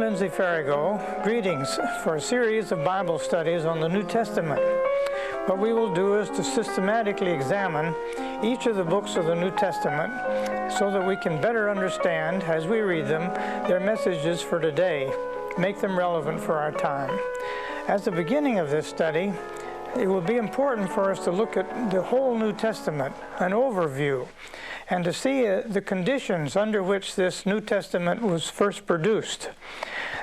Lindsey Pherigo. Greetings for a series of Bible studies on the New Testament. What we will do is to systematically examine each of the books of the New Testament so that we can better understand, as we read them, their messages for today, make them relevant for our time. As the beginning of this study, it will be important for us to look at the whole New Testament, an overview, and to see the conditions under which this New Testament was first produced.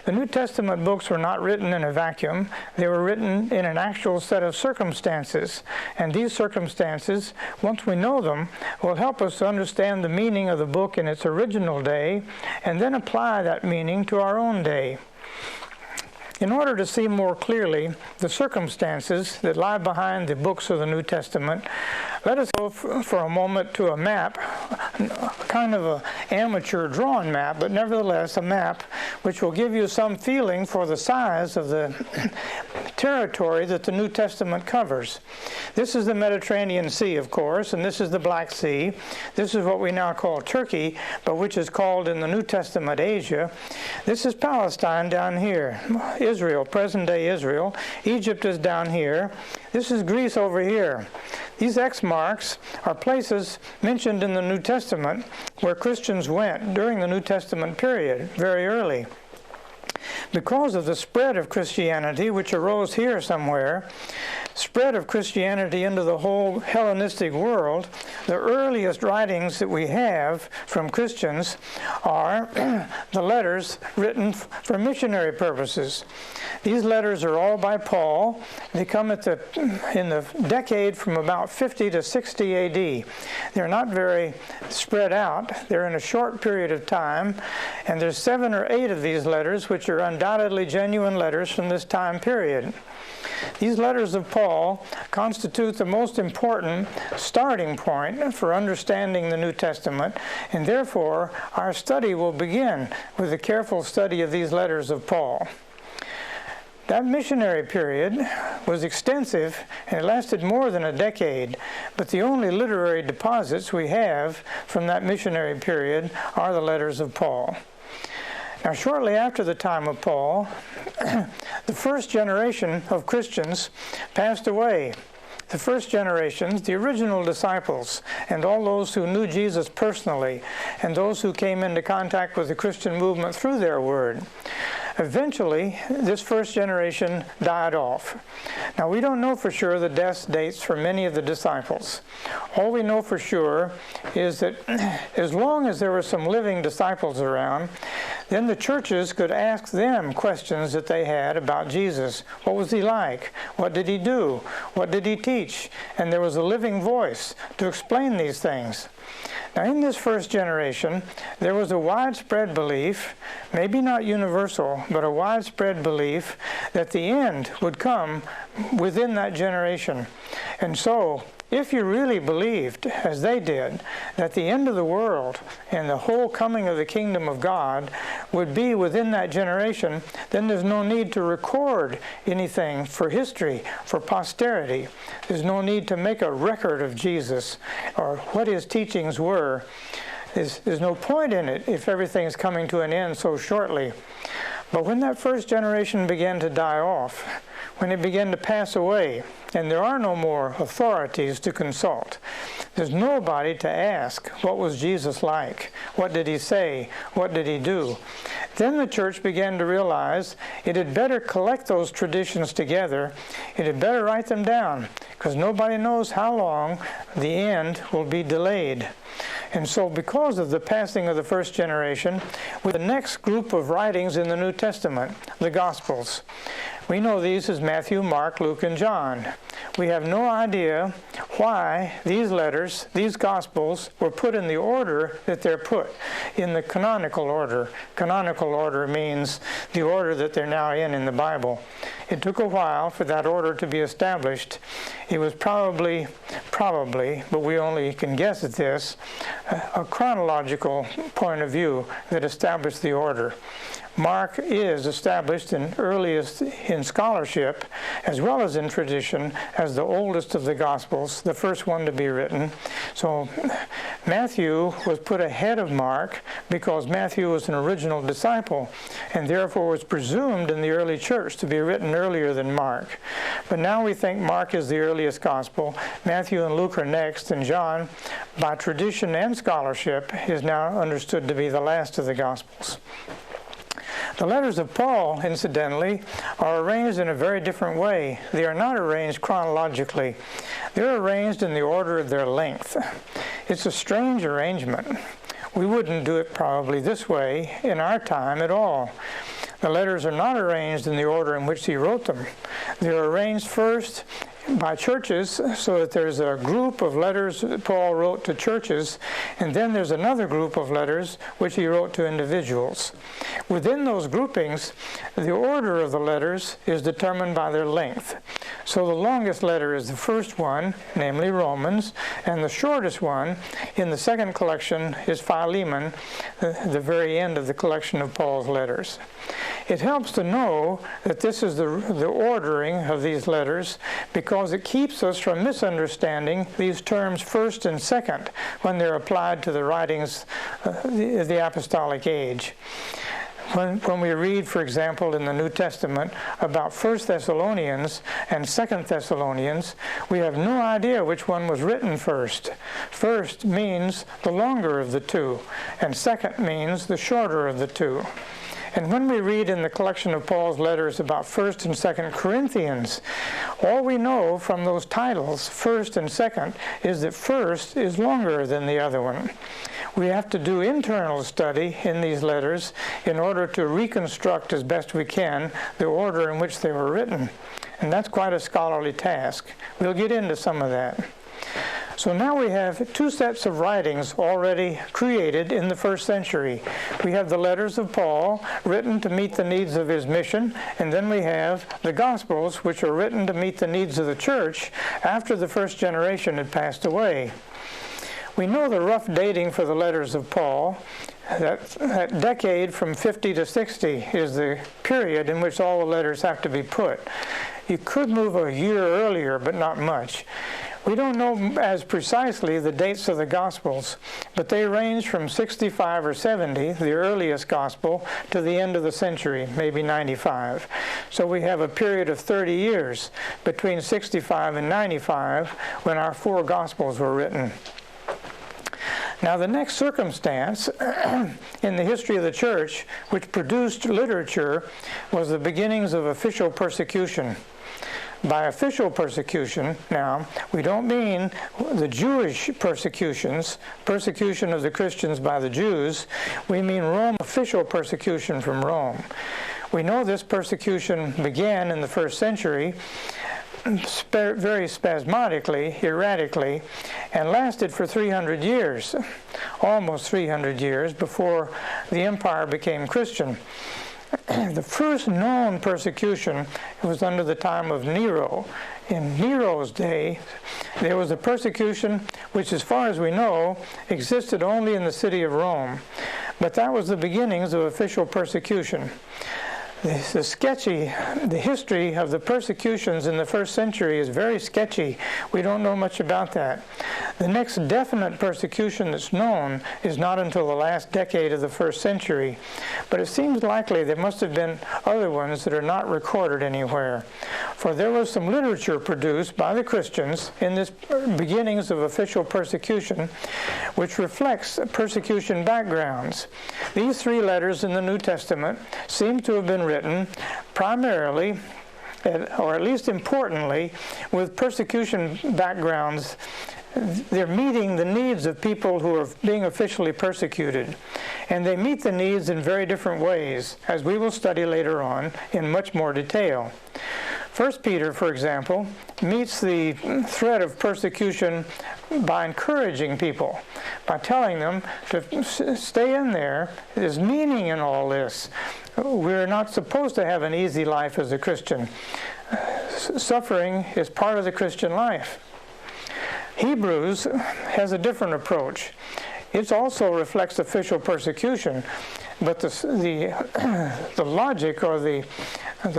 The New Testament books were not written in a vacuum. They were written in an actual set of circumstances. And these circumstances, once we know them, will help us to understand the meaning of the book in its original day and then apply that meaning to our own day. In order to see more clearly the circumstances that lie behind the books of the New Testament, let us go for a moment to a map, kind of an amateur drawn map, but nevertheless a map which will give you some feeling for the size of the territory that the New Testament covers. This is the Mediterranean Sea, of course, and this is the Black Sea. This is what we now call Turkey, but which is called in the New Testament Asia. This is Palestine down here, Israel, present-day Israel. Egypt is down here. This is Greece over here. These X marks are places mentioned in the New Testament where Christians went during the New Testament period, very early. Because of the spread of Christianity, which arose here somewhere, spread of Christianity into the whole Hellenistic world, the earliest writings that we have from Christians are the letters written for missionary purposes. These letters are all by Paul. They come in the decade from about 50 to 60 AD. They're not very spread out. They're in a short period of time, and there's 7 or 8 of these letters which are undoubtedly genuine letters from this time period. These letters of Paul constitute the most important starting point for understanding the New Testament, and therefore our study will begin with a careful study of these letters of Paul. That missionary period was extensive and it lasted more than a decade, but the only literary deposits we have from that missionary period are the letters of Paul. Now, shortly after the time of Paul, the first generation of Christians passed away. The first generations, the original disciples, and all those who knew Jesus personally, and those who came into contact with the Christian movement through their word. Eventually, this first generation died off. Now, we don't know for sure the death dates for many of the disciples. All we know for sure is that as long as there were some living disciples around, then the churches could ask them questions that they had about Jesus. What was he like? What did he do? What did he teach? And there was a living voice to explain these things. Now, in this first generation, there was a widespread belief, maybe not universal, but a widespread belief that the end would come within that generation. And so, if you really believed, as they did, that the end of the world and the whole coming of the kingdom of God would be within that generation, then there's no need to record anything for history, for posterity. There's no need to make a record of Jesus or what his teachings were. There's no point in it if everything is coming to an end so shortly. But when that first generation began to die off, when it began to pass away, and there are no more authorities to consult, there's nobody to ask, what was Jesus like? What did he say? What did he do? Then the church began to realize it had better collect those traditions together. It had better write them down, because nobody knows how long the end will be delayed. And so because of the passing of the first generation, with the next group of writings in the New Testament, the Gospels. We know these as Matthew, Mark, Luke, and John. We have no idea why these letters, these Gospels, were put in the order that they're put, in the canonical order. Canonical order means the order that they're now in the Bible. It took a while for that order to be established. It was probably, but we only can guess at this, a chronological point of view that established the order. Mark is established earliest in scholarship as well as in tradition as the oldest of the Gospels, the first one to be written. So Matthew was put ahead of Mark because Matthew was an original disciple and therefore was presumed in the early church to be written earlier than Mark. But now we think Mark is the earliest gospel, Matthew and Luke are next, and John, by tradition and scholarship, is now understood to be the last of the gospels. The letters of Paul, incidentally, are arranged in a very different way. They are not arranged chronologically. They're arranged in the order of their length. It's a strange arrangement. We wouldn't do it probably this way in our time at all. The letters are not arranged in the order in which he wrote them. They're arranged first by churches, so that there's a group of letters that Paul wrote to churches, and then there's another group of letters which he wrote to individuals. Within those groupings, the order of the letters is determined by their length. So the longest letter is the first one, namely Romans, and the shortest one in the second collection is Philemon, the very end of the collection of Paul's letters. It helps to know that this is the ordering of these letters because it keeps us from misunderstanding these terms first and second when they're applied to the writings of the apostolic age. When we read, for example, in the New Testament about 1 Thessalonians and 2 Thessalonians, we have no idea which one was written first. First means the longer of the two, and second means the shorter of the two. And when we read in the collection of Paul's letters about 1st and 2nd Corinthians, all we know from those titles, 1st and 2nd, is that 1st is longer than the other one. We have to do internal study in these letters in order to reconstruct as best we can the order in which they were written. And that's quite a scholarly task. We'll get into some of that. So now we have two sets of writings already created in the first century. We have the letters of Paul, written to meet the needs of his mission, and then we have the Gospels, which are written to meet the needs of the church after the first generation had passed away. We know the rough dating for the letters of Paul. That decade from 50 to 60 is the period in which all the letters have to be put. You could move a year earlier, but not much. We don't know as precisely the dates of the Gospels, but they range from 65 or 70, the earliest Gospel, to the end of the century, maybe 95. So we have a period of 30 years between 65 and 95 when our four Gospels were written. Now, the next circumstance in the history of the church which produced literature was the beginnings of official persecution. By official persecution, now, we don't mean the Jewish persecution of the Christians by the Jews. We mean Rome official persecution from Rome. We know this persecution began in the first century, very spasmodically, erratically, and lasted for 300 years, almost 300 years, before the empire became Christian. The first known persecution was under the time of Nero. In Nero's day, there was a persecution which, as far as we know, existed only in the city of Rome. But that was the beginnings of official persecution. The history of the persecutions in the first century is very sketchy. We don't know much about that. The next definite persecution that's known is not until the last decade of the first century, but it seems likely there must have been other ones that are not recorded anywhere. For there was some literature produced by the Christians in this beginnings of official persecution, which reflects persecution backgrounds. These three letters in the New Testament seem to have been written primarily, or at least importantly, with persecution backgrounds. They're meeting the needs of people who are being officially persecuted. And they meet the needs in very different ways, as we will study later on in much more detail. 1 Peter, for example, meets the threat of persecution by encouraging people, by telling them to stay in there. There's meaning in all this. We're not supposed to have an easy life as a Christian. Suffering is part of the Christian life. Hebrews has a different approach. It also reflects official persecution, but the logic or the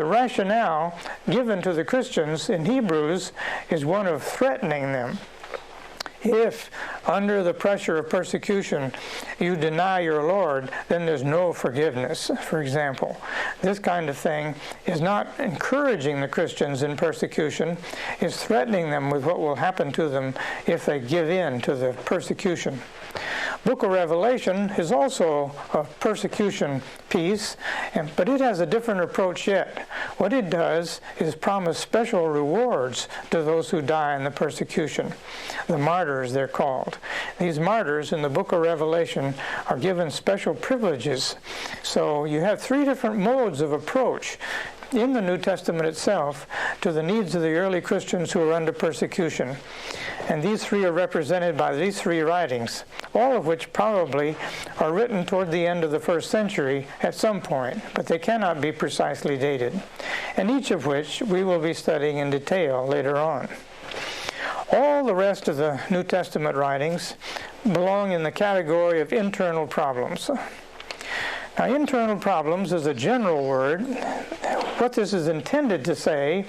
rationale given to the Christians in Hebrews is one of threatening them. If under the pressure of persecution you deny your Lord, then there's no forgiveness, for example. This kind of thing is not encouraging the Christians in persecution, it's threatening them with what will happen to them if they give in to the persecution. Book of Revelation is also a persecution piece, but it has a different approach yet. What it does is promise special rewards to those who die in the persecution. The martyrs, they're called. These martyrs in the book of Revelation are given special privileges. So you have three different modes of approach in the New Testament itself to the needs of the early Christians who are under persecution. And these three are represented by these three writings, all of which probably are written toward the end of the first century at some point, but they cannot be precisely dated, and each of which we will be studying in detail later on. All the rest of the New Testament writings belong in the category of internal problems. Now, internal problems is a general word. What this is intended to say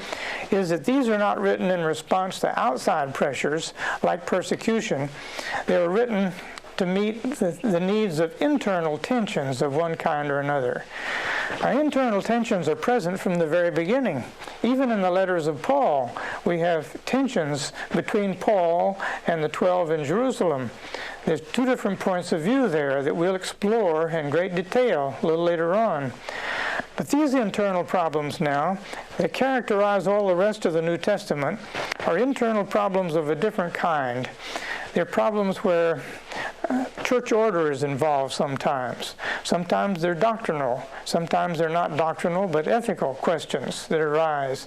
is that these are not written in response to outside pressures like persecution. They were written to meet the needs of internal tensions of one kind or another. Our internal tensions are present from the very beginning. Even in the letters of Paul, we have tensions between Paul and the 12 in Jerusalem. There's two different points of view there that we'll explore in great detail a little later on. But these internal problems now that characterize all the rest of the New Testament are internal problems of a different kind. They're problems where church order is involved sometimes. Sometimes they're doctrinal. Sometimes they're not doctrinal, but ethical questions that arise.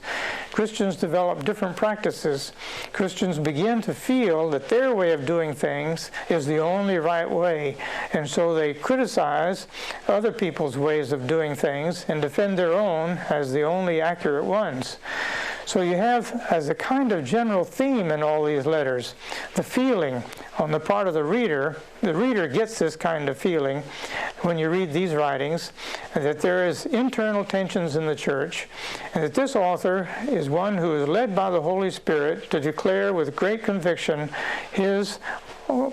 Christians develop different practices. Christians begin to feel that their way of doing things is the only right way, and so they criticize other people's ways of doing things and defend their own as the only accurate ones. So you have, as a kind of general theme in all these letters, the feeling on the part of the reader gets this kind of feeling when you read these writings, that there is internal tensions in the church, and that this author is one who is led by the Holy Spirit to declare with great conviction his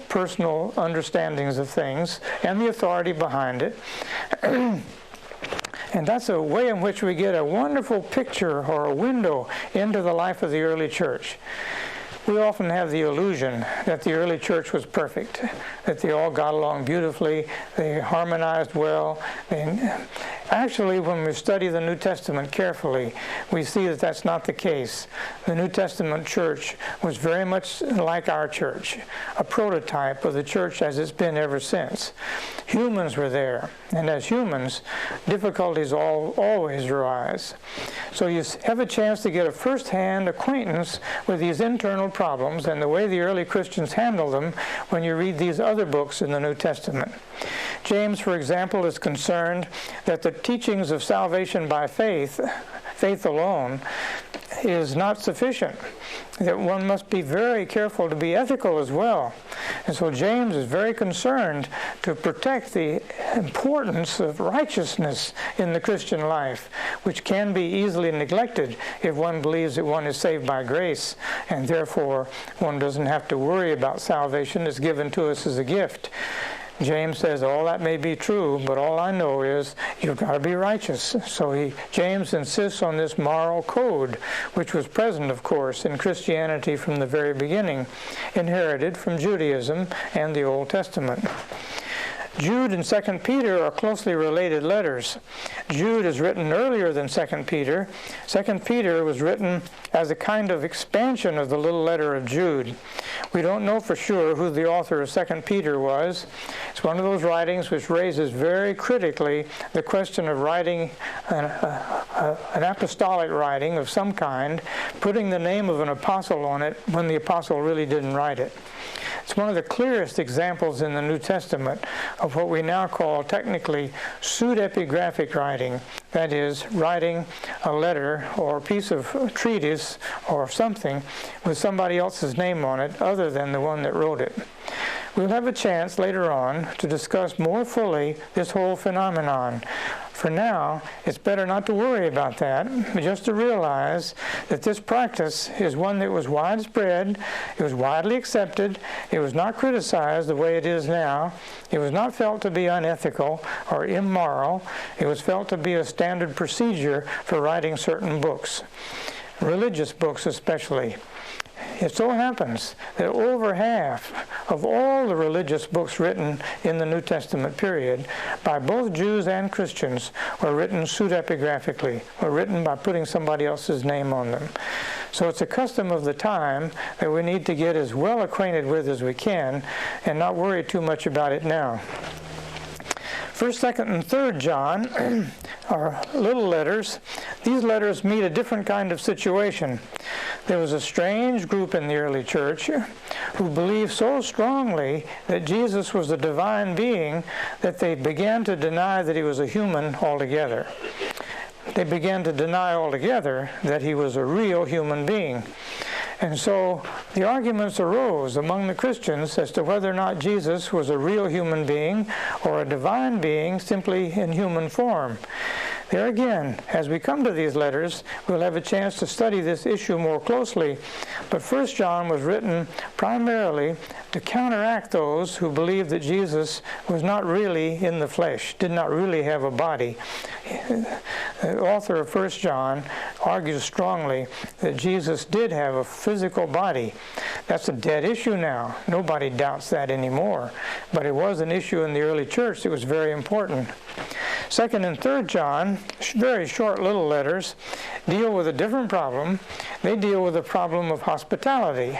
personal understandings of things and the authority behind it. And that's a way in which we get a wonderful picture or a window into the life of the early church. We often have the illusion that the early church was perfect, that they all got along beautifully, they harmonized well. Actually, when we study the New Testament carefully, we see that that's not the case. The New Testament church was very much like our church, a prototype of the church as it's been ever since. Humans were there, and as humans, difficulties always arise. So you have a chance to get a first-hand acquaintance with these internal problems and the way the early Christians handled them when you read these other books in the New Testament. James, for example, is concerned that the teachings of salvation by faith alone, is not sufficient, that one must be very careful to be ethical as well. And so James is very concerned to protect the importance of righteousness in the Christian life, which can be easily neglected if one believes that one is saved by grace, and therefore one doesn't have to worry about salvation that's given to us as a gift. James says, all that may be true, but all I know is you've got to be righteous. So James insists on this moral code, which was present, of course, in Christianity from the very beginning, inherited from Judaism and the Old Testament. Jude and 2 Peter are closely related letters. Jude is written earlier than 2 Peter. 2 Peter was written as a kind of expansion of the little letter of Jude. We don't know for sure who the author of 2 Peter was. It's one of those writings which raises very critically the question of writing an apostolic writing of some kind, putting the name of an apostle on it when the apostle really didn't write it. It's one of the clearest examples in the New Testament of what we now call technically pseudepigraphic writing. That is, writing a letter or a piece of treatise or something with somebody else's name on it other than the one that wrote it. We'll have a chance later on to discuss more fully this whole phenomenon. For now, it's better not to worry about that, but just to realize that this practice is one that was widespread, it was widely accepted, it was not criticized the way it is now, it was not felt to be unethical or immoral, it was felt to be a standard procedure for writing certain books, religious books especially. It so happens that over half of all the religious books written in the New Testament period by both Jews and Christians were written pseudepigraphically, were written by putting somebody else's name on them. So it's a custom of the time that we need to get as well acquainted with as we can and not worry too much about it now. 1st, 2nd, and 3rd John are little letters. These letters meet a different kind of situation. There was a strange group in the early church who believed so strongly that Jesus was a divine being that they began to deny that he was a human altogether. They began to deny altogether that he was a real human being. And so the arguments arose among the Christians as to whether or not Jesus was a real human being or a divine being simply in human form. There again, as we come to these letters, we'll have a chance to study this issue more closely. But 1 John was written primarily to counteract those who believed that Jesus was not really in the flesh, did not really have a body. The author of 1 John argues strongly that Jesus did have a physical body. That's a dead issue now. Nobody doubts that anymore. But it was an issue in the early church that was very important. 2nd and 3rd John, very short little letters, deal with a different problem. They deal with the problem of hospitality.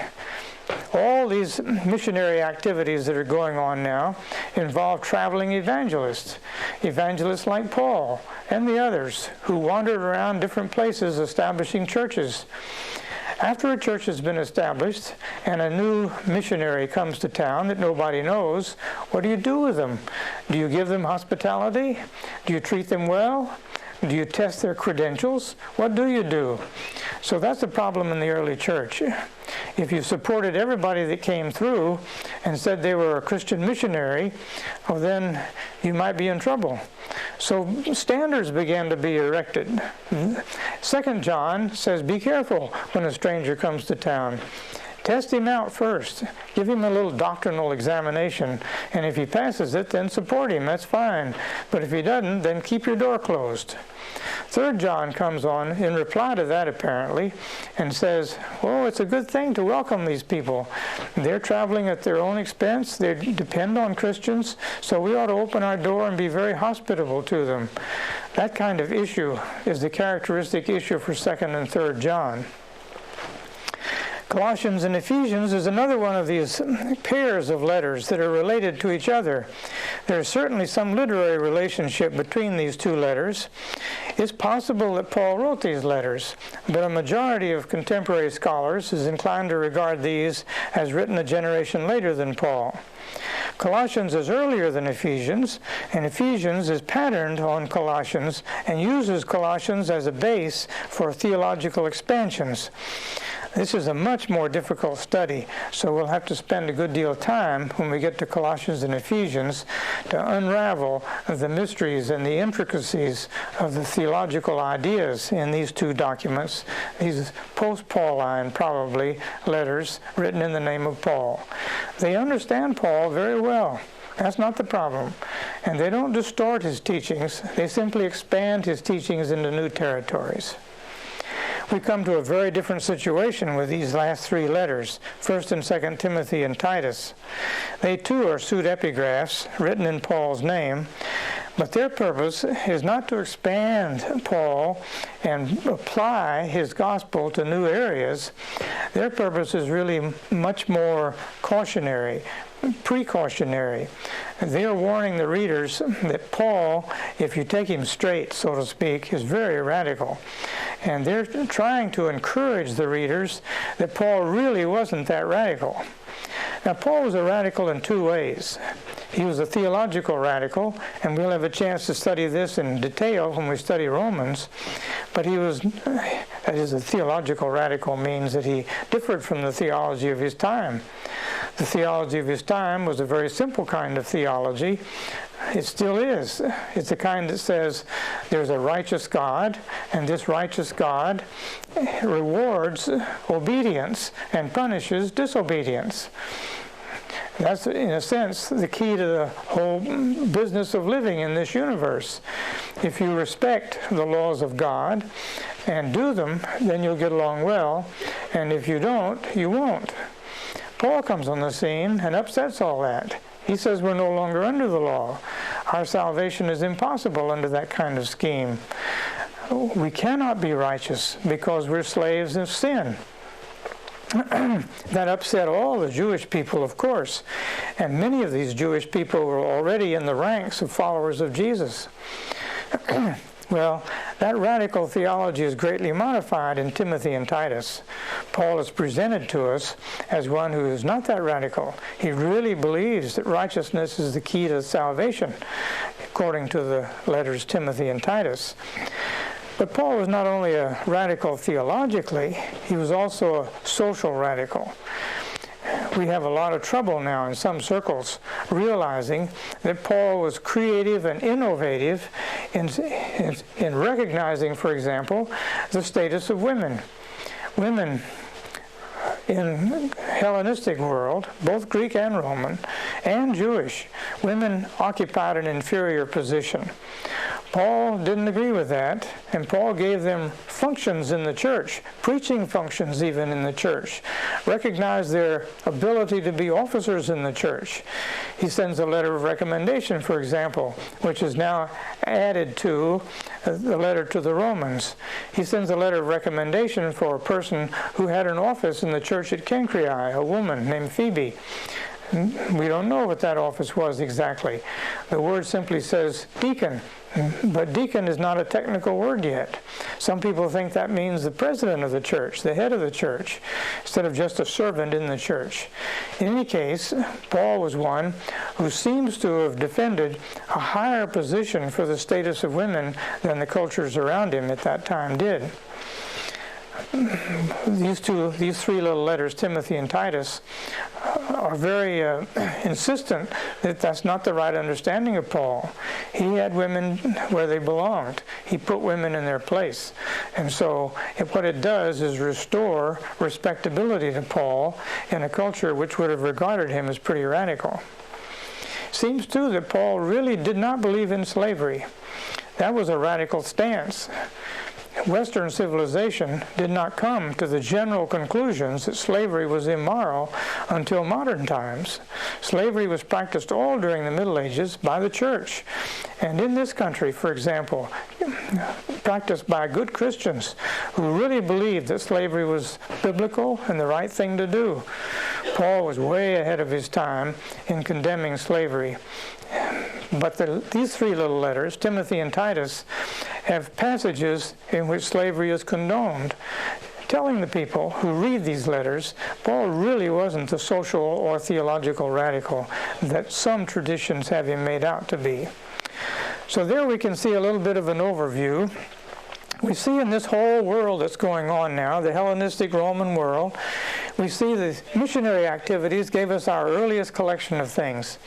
All these missionary activities that are going on now involve traveling evangelists like Paul and the others who wandered around different places establishing churches. After a church has been established and a new missionary comes to town that nobody knows, what do you do with them? Do you give them hospitality? Do you treat them well? Do you test their credentials? What do you do? So that's the problem in the early church. If you supported everybody that came through and said they were a Christian missionary, well, then you might be in trouble. So standards began to be erected. 2 John says, be careful when a stranger comes to town. Test him out first. Give him a little doctrinal examination, and if he passes it, then support him. That's fine. But if he doesn't, then keep your door closed. 3 John comes on in reply to that, apparently, and says, well, it's a good thing to welcome these people. They're traveling at their own expense. They depend on Christians, so we ought to open our door and be very hospitable to them. That kind of issue is the characteristic issue for 2nd and 3rd John. Colossians and Ephesians is another one of these pairs of letters that are related to each other. There is certainly some literary relationship between these two letters. It's possible that Paul wrote these letters, but a majority of contemporary scholars is inclined to regard these as written a generation later than Paul. Colossians is earlier than Ephesians, and Ephesians is patterned on Colossians and uses Colossians as a base for theological expansions. This is a much more difficult study, so we'll have to spend a good deal of time when we get to Colossians and Ephesians to unravel the mysteries and the intricacies of the theological ideas in these two documents, these post-Pauline, probably, letters written in the name of Paul. They understand Paul very well. That's not the problem. And they don't distort his teachings. They simply expand his teachings into new territories. We come to a very different situation with these last three letters, 1st and 2nd Timothy and Titus. They too are pseudepigraphs written in Paul's name, but their purpose is not to expand Paul and apply his gospel to new areas. Their purpose is really much more cautionary, precautionary. They are warning the readers that Paul, if you take him straight, so to speak, is very radical. And they're trying to encourage the readers that Paul really wasn't that radical. Now, Paul was a radical in two ways. He was a theological radical, and we'll have a chance to study this in detail when we study Romans. But he was, that is, a theological radical means that he differed from the theology of his time. The theology of his time was a very simple kind of theology. It still is. It's the kind that says there's a righteous God, and this righteous God rewards obedience and punishes disobedience. That's, in a sense, the key to the whole business of living in this universe. If you respect the laws of God and do them, then you'll get along well, and if you don't, you won't. Paul comes on the scene and upsets all that. He says we're no longer under the law. Our salvation is impossible under that kind of scheme. We cannot be righteous because we're slaves of sin. That upset all the Jewish people, of course, and many of these Jewish people were already in the ranks of followers of Jesus. Well, that radical theology is greatly modified in Timothy and Titus. Paul is presented to us as one who is not that radical. He really believes that righteousness is the key to salvation, according to the letters Timothy and Titus. But Paul was not only a radical theologically, he was also a social radical. We have a lot of trouble now in some circles realizing that Paul was creative and innovative in recognizing, for example, the status of women. Women in Hellenistic world, both Greek and Roman, and Jewish, women occupied an inferior position. Paul didn't agree with that, and Paul gave them functions in the church, preaching functions even in the church, recognized their ability to be officers in the church. He sends a letter of recommendation, for example, which is now added to the letter to the Romans. He sends a letter of recommendation for a person who had an office in the church at Cenchreae, a woman named Phoebe. We don't know what that office was exactly. The word simply says deacon, but deacon is not a technical word yet. Some people think that means the president of the church, the head of the church, instead of just a servant in the church. In any case, Paul was one who seems to have defended a higher position for the status of women than the cultures around him at that time did. These three little letters, Timothy and Titus, are very insistent that that's not the right understanding of Paul. He had women where they belonged. He put women in their place. And so what it does is restore respectability to Paul in a culture which would have regarded him as pretty radical. Seems too that Paul really did not believe in slavery. That was a radical stance. Western civilization did not come to the general conclusions that slavery was immoral until modern times. Slavery was practiced all during the Middle Ages by the church. And in this country, for example, practiced by good Christians who really believed that slavery was biblical and the right thing to do. Paul was way ahead of his time in condemning slavery. But these three little letters, Timothy and Titus, have passages in which slavery is condoned, telling the people who read these letters, Paul really wasn't the social or theological radical that some traditions have him made out to be. So there we can see a little bit of an overview. We see in this whole world that's going on now, the Hellenistic Roman world, we see the missionary activities gave us our earliest collection of things.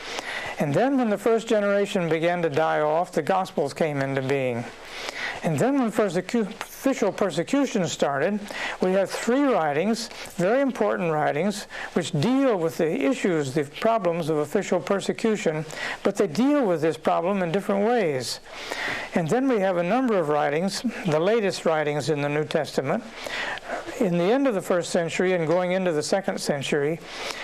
And then when the first generation began to die off, the Gospels came into being. And then when official persecution started, we have three writings, very important writings, which deal with the issues, the problems of official persecution, but they deal with this problem in different ways. And then we have a number of writings, the latest writings in the New Testament, in the end of the first century and going into the second century,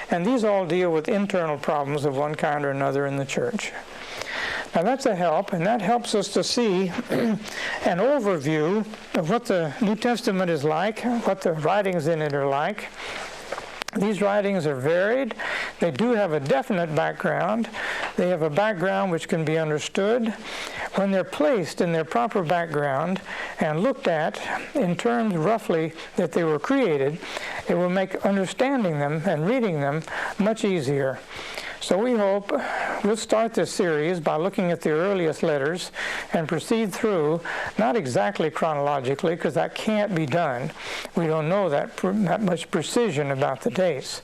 and these all deal with internal problems of one kind or another in the church. Now that's a help, and that helps us to see an overview of what the New Testament is like, what the writings in it are like. These writings are varied. They do have a definite background. They have a background which can be understood. When they're placed in their proper background and looked at in terms roughly that they were created, it will make understanding them and reading them much easier. So we hope we'll start this series by looking at the earliest letters and proceed through, not exactly chronologically, because that can't be done. We don't know that much precision about the dates.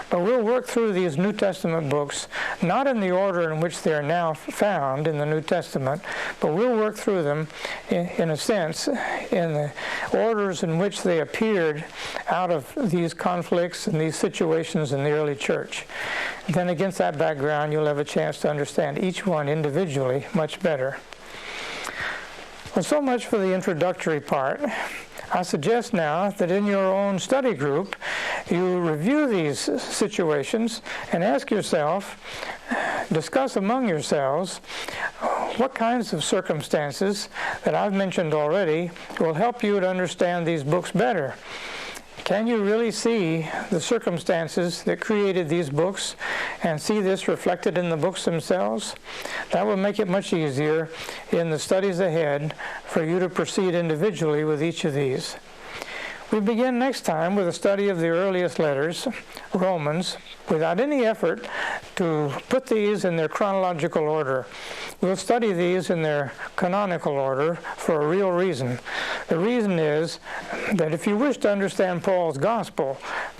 But we'll work through these New Testament books, not in the order in which they are now found in the New Testament, but we'll work through them, in a sense, in the orders in which they appeared out of these conflicts and these situations in the early church. Then against that background, you'll have a chance to understand each one individually much better. Well, so much for the introductory part. I suggest now that in your own study group, you review these situations and ask yourself, discuss among yourselves, what kinds of circumstances that I've mentioned already will help you to understand these books better. Can you really see the circumstances that created these books and see this reflected in the books themselves? That will make it much easier in the studies ahead for you to proceed individually with each of these. We begin next time with a study of the earliest letters, Romans, without any effort to put these in their chronological order. We'll study these in their canonical order for a real reason. The reason is that if you wish to understand Paul's gospel,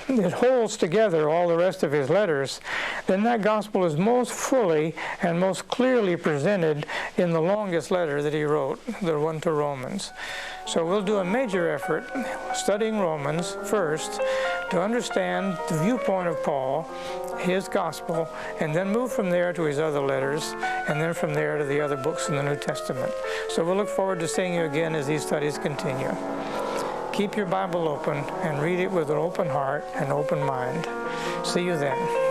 it holds together all the rest of his letters, then that gospel is most fully and most clearly presented in the longest letter that he wrote, the one to Romans. So we'll do a major effort studying Romans first to understand the viewpoint of Paul, his gospel, and then move from there to his other letters, and then from there to the other books in the New Testament. So we'll look forward to seeing you again as these studies continue. Keep your Bible open and read it with an open heart and open mind. See you then.